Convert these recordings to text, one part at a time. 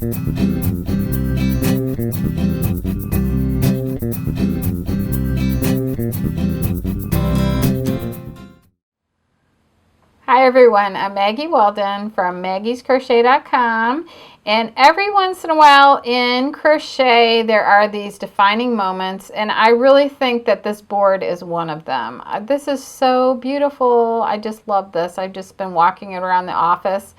Hi everyone, I'm Maggie Weldon from maggiescrochet.com, and every once in a while in crochet there are these defining moments, and I really think that this board is one of them. This is so beautiful. I just love this. I've just been walking it around the office,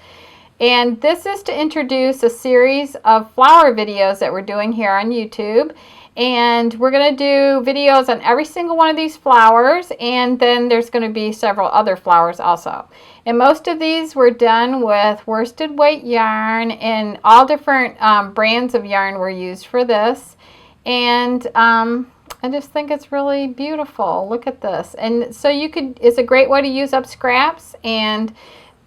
and this is to introduce a series of flower videos that we're doing here on YouTube. And we're going to do videos on every single one of these flowers, and then there's going to be several other flowers also. And most of these were done with worsted weight yarn, and all different brands of yarn were used for this. And I just think it's really beautiful. Look at this. And so it's a great way to use up scraps. And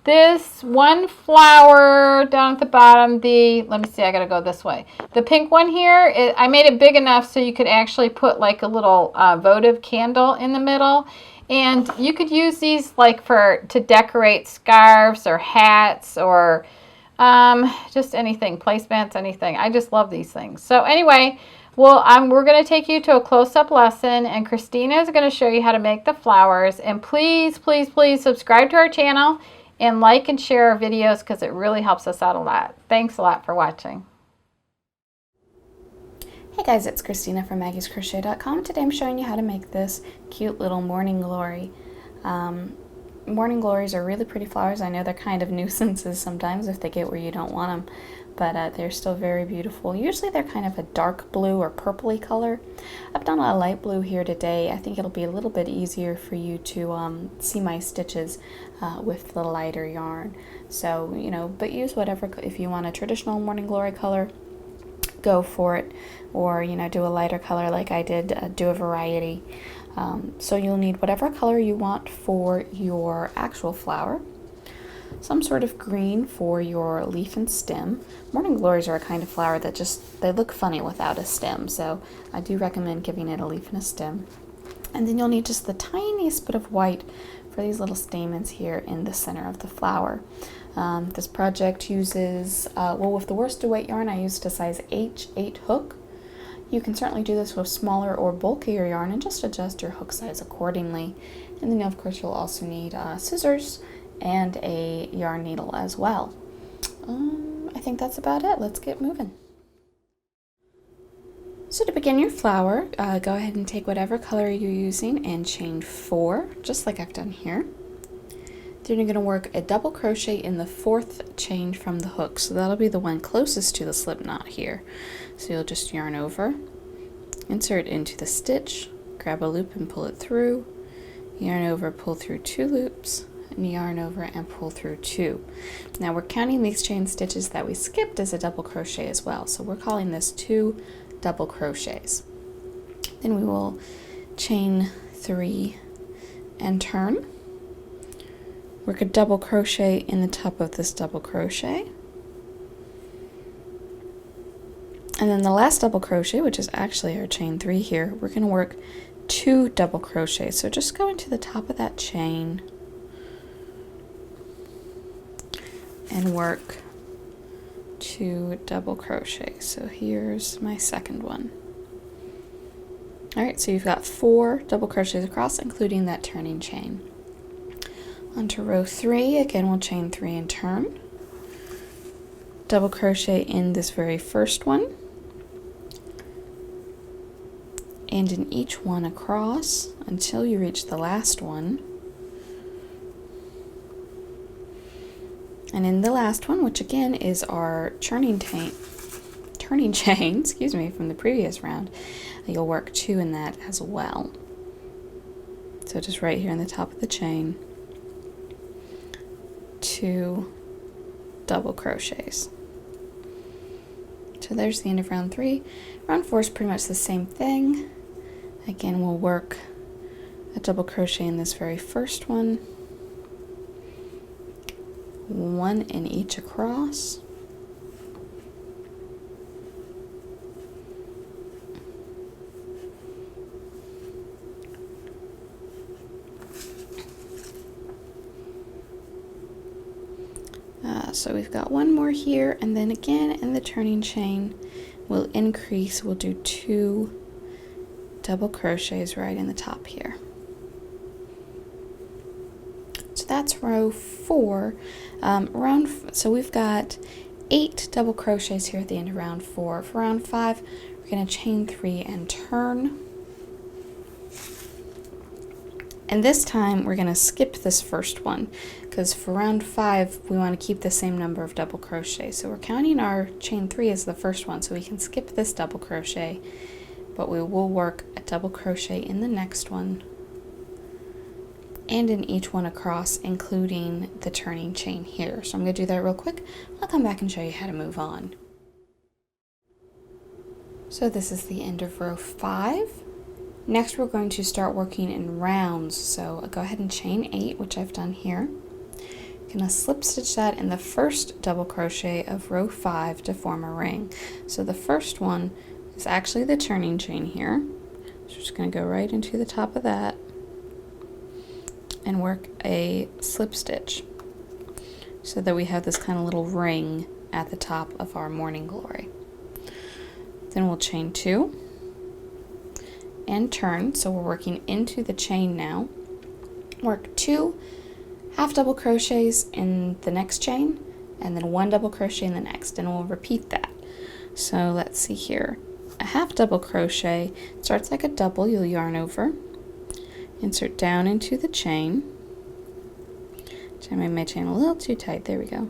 this one flower down at the bottom, let me see, I gotta go this way. The pink one here, I made it big enough so you could actually put like a little votive candle in the middle. And you could use these like to decorate scarves or hats or just anything, placemats, anything. I just love these things. So anyway, well, we're going to take you to a close-up lesson, and Christina is going to show you how to make the flowers. And please, please, please subscribe to our channel and like and share our videos because it really helps us out a lot. Thanks a lot for watching. Hey guys, it's Christina from maggiescrochet.com. Today I'm showing you how to make this cute little morning glory. Morning glories are really pretty flowers. I know they're kind of nuisances sometimes if they get where you don't want them, but they're still very beautiful. Usually they're kind of a dark blue or purpley color. I've done a light blue here today. I think it'll be a little bit easier for you to see my stitches with the lighter yarn. So, but use whatever. If you want a traditional morning glory color, go for it, or do a lighter color like I did. Do a variety. So you'll need whatever color you want for your actual flower, some sort of green for your leaf and stem. Morning glories are a kind of flower that they look funny without a stem, so I do recommend giving it a leaf and a stem. And then you'll need just the tiniest bit of white for these little stamens here in the center of the flower. This project uses, with the worsted weight yarn, I used a size H8 hook. You can certainly do this with smaller or bulkier yarn and just adjust your hook size accordingly. And then of course you'll also need scissors and a yarn needle as well. I think that's about it. Let's get moving. So to begin your flower, go ahead and take whatever color you're using and chain 4, just like I've done here. Then you're going to work a double crochet in the 4th chain from the hook, so that'll be the one closest to the slip knot here. So you'll just yarn over, insert into the stitch, grab a loop and pull it through, yarn over, pull through 2 loops, and yarn over and pull through 2. Now we're counting these chain stitches that we skipped as a double crochet as well, so we're calling this 2 double crochets. Then we will chain 3 and turn. Work a double crochet in the top of this double crochet. And then the last double crochet, which is actually our chain 3 here, we're going to work 2 double crochets. So just go into the top of that chain and work 2 double crochets. So here's my second one. Alright, so you've got 4 double crochets across, including that turning chain. Onto row 3, again we'll chain 3 and turn. Double crochet in this very first one, and in each one across until you reach the last one. And in the last one, which again is our turning chain, excuse me, from the previous round, you'll work 2 in that as well. So just right here in the top of the chain, 2 double crochets. So there's the end of round 3. Round 4 is pretty much the same thing. Again, we'll work a double crochet in this very first one, 1 in each across, So we've got one more here, and then again in the turning chain we'll increase. We'll do 2 double crochets right in the top here. So that's row 4. So we've got 8 double crochets here at the end of round 4. For round 5, we're going to chain 3 and turn. And this time we're going to skip this first one, because for round 5 we want to keep the same number of double crochets. So we're counting our chain 3 as the first one, so we can skip this double crochet, but we will work a double crochet in the next one and in each one across, including the turning chain here. So I'm going to do that real quick. I'll come back and show you how to move on. So this is the end of row 5. Next we're going to start working in rounds. So go ahead and chain 8, which I've done here. I'm going to slip stitch that in the first double crochet of row 5 to form a ring. So the first one is actually the turning chain here. So we're just going to go right into the top of that and work a slip stitch so that we have this kind of little ring at the top of our Morning Glory. Then we'll chain 2 and turn, so we're working into the chain now. Work 2 half double crochets in the next chain and then 1 double crochet in the next, and we'll repeat that. So let's see here. A half double crochet starts like a double. You'll yarn over, insert down into the chain. I made my chain a little too tight. There we go.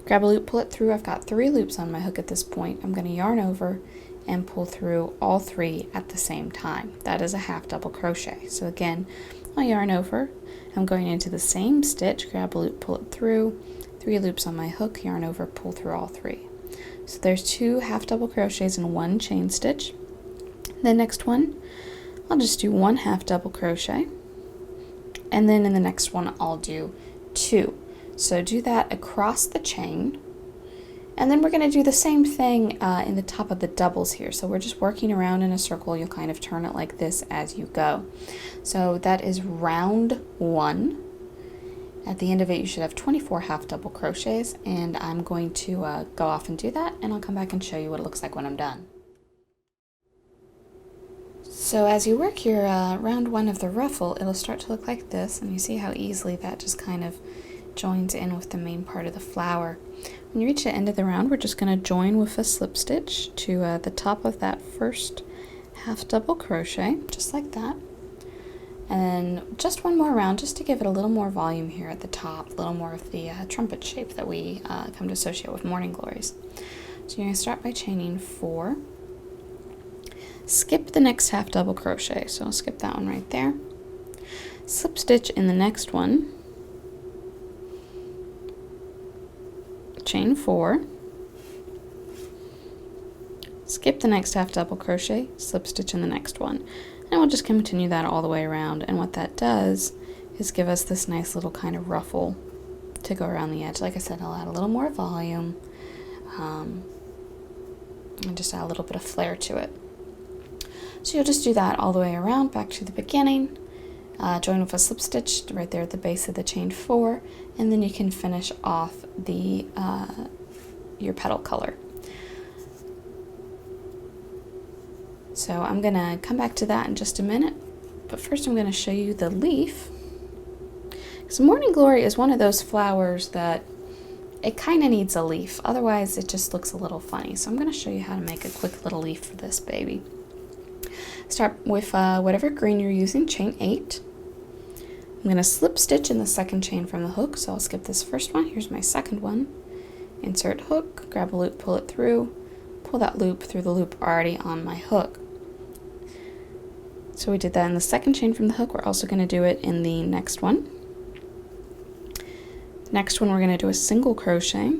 Grab a loop, pull it through. I've got 3 loops on my hook at this point. I'm going to yarn over and pull through all 3 at the same time. That is a half double crochet. So again, I'll yarn over. I'm going into the same stitch, grab a loop, pull it through, 3 loops on my hook, yarn over, pull through all 3. So there's 2 half double crochets and 1 chain stitch. The next one, I'll just do 1 half double crochet, and then in the next one I'll do 2. So do that across the chain, and then we're going to do the same thing in the top of the doubles here. So we're just working around in a circle. You'll kind of turn it like this as you go. So that is round 1. At the end of it you should have 24 half double crochets, and I'm going to go off and do that, and I'll come back and show you what it looks like when I'm done. So as you work your round 1 of the ruffle, it'll start to look like this, and you see how easily that just kind of joins in with the main part of the flower. When you reach the end of the round, we're just going to join with a slip stitch to the top of that first half double crochet, just like that. And just one more round, just to give it a little more volume here at the top, a little more of the trumpet shape that we come to associate with Morning Glories. So you're going to start by chaining 4. Skip the next half double crochet, so I'll skip that one right there. Slip stitch in the next one, chain 4, skip the next half double crochet, slip stitch in the next one, and we'll just continue that all the way around. And what that does is give us this nice little kind of ruffle to go around the edge. Like I said, I'll add a little more volume and just add a little bit of flair to it. So you'll just do that all the way around, back to the beginning, join with a slip stitch right there at the base of the chain 4, and then you can finish off the your petal color. So I'm going to come back to that in just a minute, but first I'm going to show you the leaf. So Morning Glory is one of those flowers that it kind of needs a leaf, otherwise it just looks a little funny. So I'm going to show you how to make a quick little leaf for this baby. Start with whatever green you're using, chain 8. I'm going to slip stitch in the second chain from the hook, so I'll skip this first one. Here's my second one. Insert hook, grab a loop, pull it through, pull that loop through the loop already on my hook. So we did that in the second chain from the hook. We're also going to do it in the next one. Next one we're going to do a single crochet.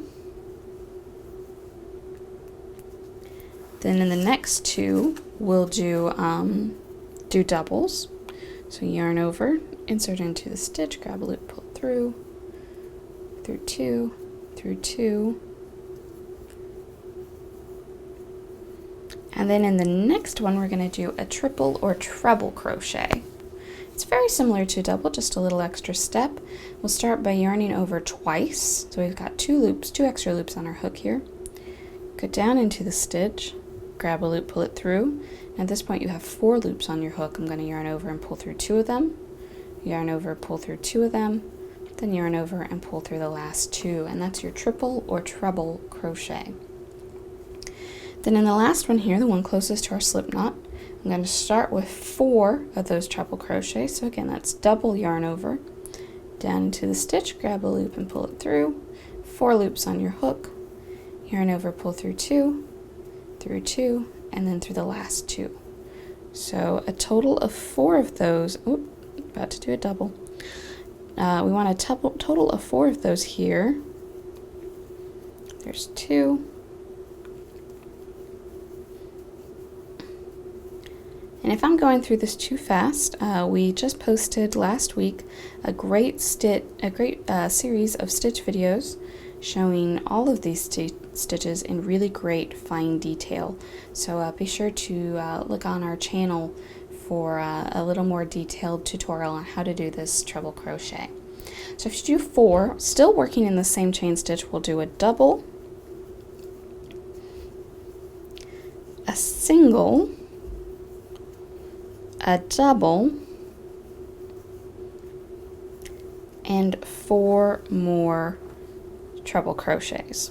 Then in the next 2, we'll do doubles. So yarn over, insert into the stitch, grab a loop, pull it through 2, through 2. And then in the next one, we're going to do a triple or treble crochet. It's very similar to a double, just a little extra step. We'll start by yarning over twice. So we've got 2 loops, 2 extra loops on our hook here. Go down into the stitch, grab a loop, pull it through. At this point you have 4 loops on your hook. I'm going to yarn over and pull through 2 of them, yarn over, pull through 2 of them, then yarn over and pull through the last 2, and that's your triple or treble crochet. Then in the last one here, the one closest to our slip knot, I'm going to start with 4 of those treble crochets. So again, that's double yarn over, down into the stitch, grab a loop and pull it through, 4 loops on your hook, yarn over, pull through 2, and then through the last 2. So a total of 4 of those. Oop, about to do a double. We want a total of 4 of those here. There's 2. And if I'm going through this too fast, we just posted last week a great series of stitch videos showing all of these stitches in really great fine detail. So be sure to look on our channel for a little more detailed tutorial on how to do this treble crochet. So if you do 4, still working in the same chain stitch, we'll do a double, a single, a double, and 4 more treble crochets.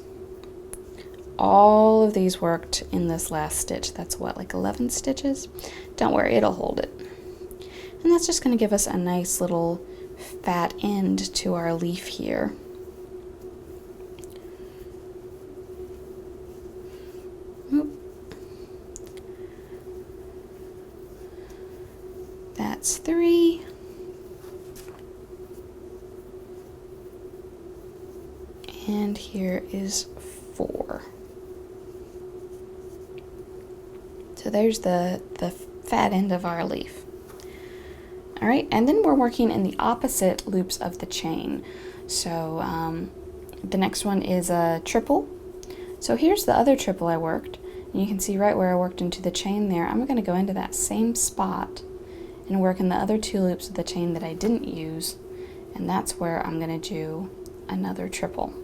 All of these worked in this last stitch. That's what, like 11 stitches? Don't worry, it'll hold it. And that's just going to give us a nice little fat end to our leaf here. Oop. That's 3. And here is 4. So there's the fat end of our leaf. All right, and then we're working in the opposite loops of the chain. So the next one is a triple. So here's the other triple I worked. And you can see right where I worked into the chain there. I'm going to go into that same spot and work in the other 2 loops of the chain that I didn't use. And that's where I'm going to do another triple.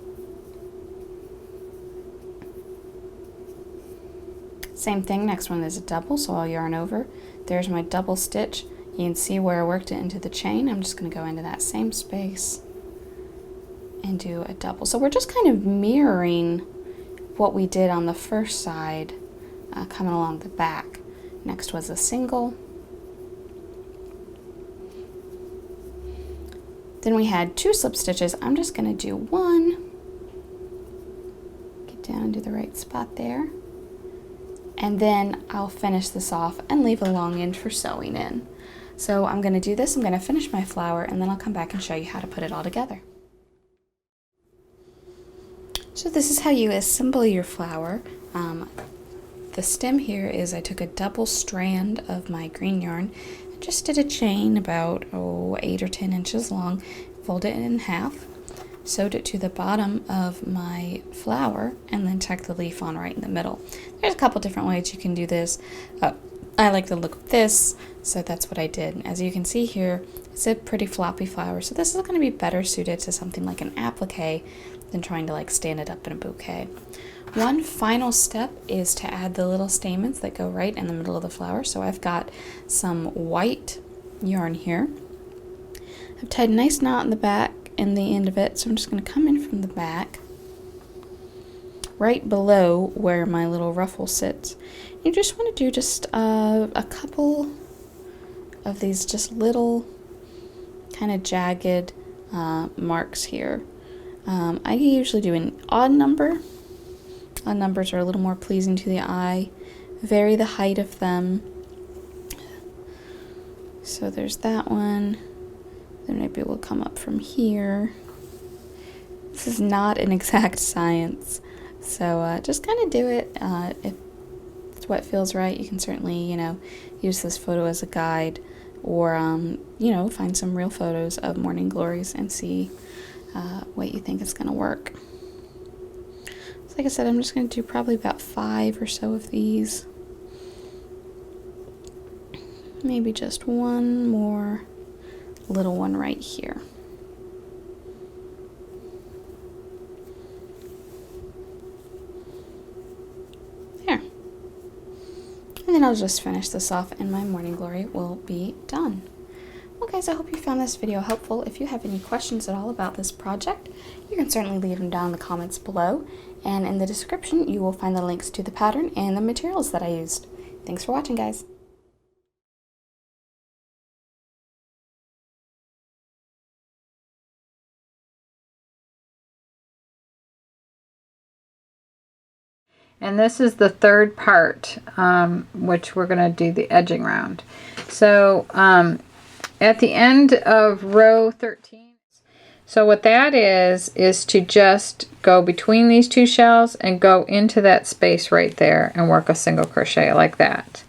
Same thing, next one is a double, so I'll yarn over. There's my double stitch. You can see where I worked it into the chain. I'm just going to go into that same space and do a double. So we're just kind of mirroring what we did on the first side coming along the back. Next was a single. Then we had 2 slip stitches. I'm just going to do 1. Get down and do the right spot there. And then I'll finish this off and leave a long end for sewing in. So I'm going to do this, I'm going to finish my flower, and then I'll come back and show you how to put it all together. So this is how you assemble your flower. The stem here is I took a double strand of my green yarn and just did a chain about 8 or 10 inches long, folded it in half, sewed it to the bottom of my flower, and then tucked the leaf on right in the middle. There's a couple different ways you can do this. I like the look of this, so that's what I did. As you can see here, it's a pretty floppy flower, so this is going to be better suited to something like an applique than trying to like stand it up in a bouquet. One final step is to add the little stamens that go right in the middle of the flower. So I've got some white yarn here. I've tied a nice knot in the back and the end of it, so I'm just going to come in from the back right below where my little ruffle sits. You just want to do just a couple of these just little kind of jagged marks here. I usually do an odd number. Odd numbers are a little more pleasing to the eye. Vary the height of them. So there's that one. Then maybe we'll come up from here. This is not an exact science, so just kind of do it. If it's what feels right, you can certainly, use this photo as a guide, or find some real photos of morning glories and see what you think is going to work. So like I said, I'm just going to do probably about 5 or so of these. Maybe just one more little one right here. There. And then I'll just finish this off and my morning glory will be done. Well guys, I hope you found this video helpful. If you have any questions at all about this project, you can certainly leave them down in the comments below. And in the description, you will find the links to the pattern and the materials that I used. Thanks for watching, guys. And this is the third part, which we're going to do the edging round. So at the end of row 13, so what that is to just go between these two shells and go into that space right there and work a single crochet like that.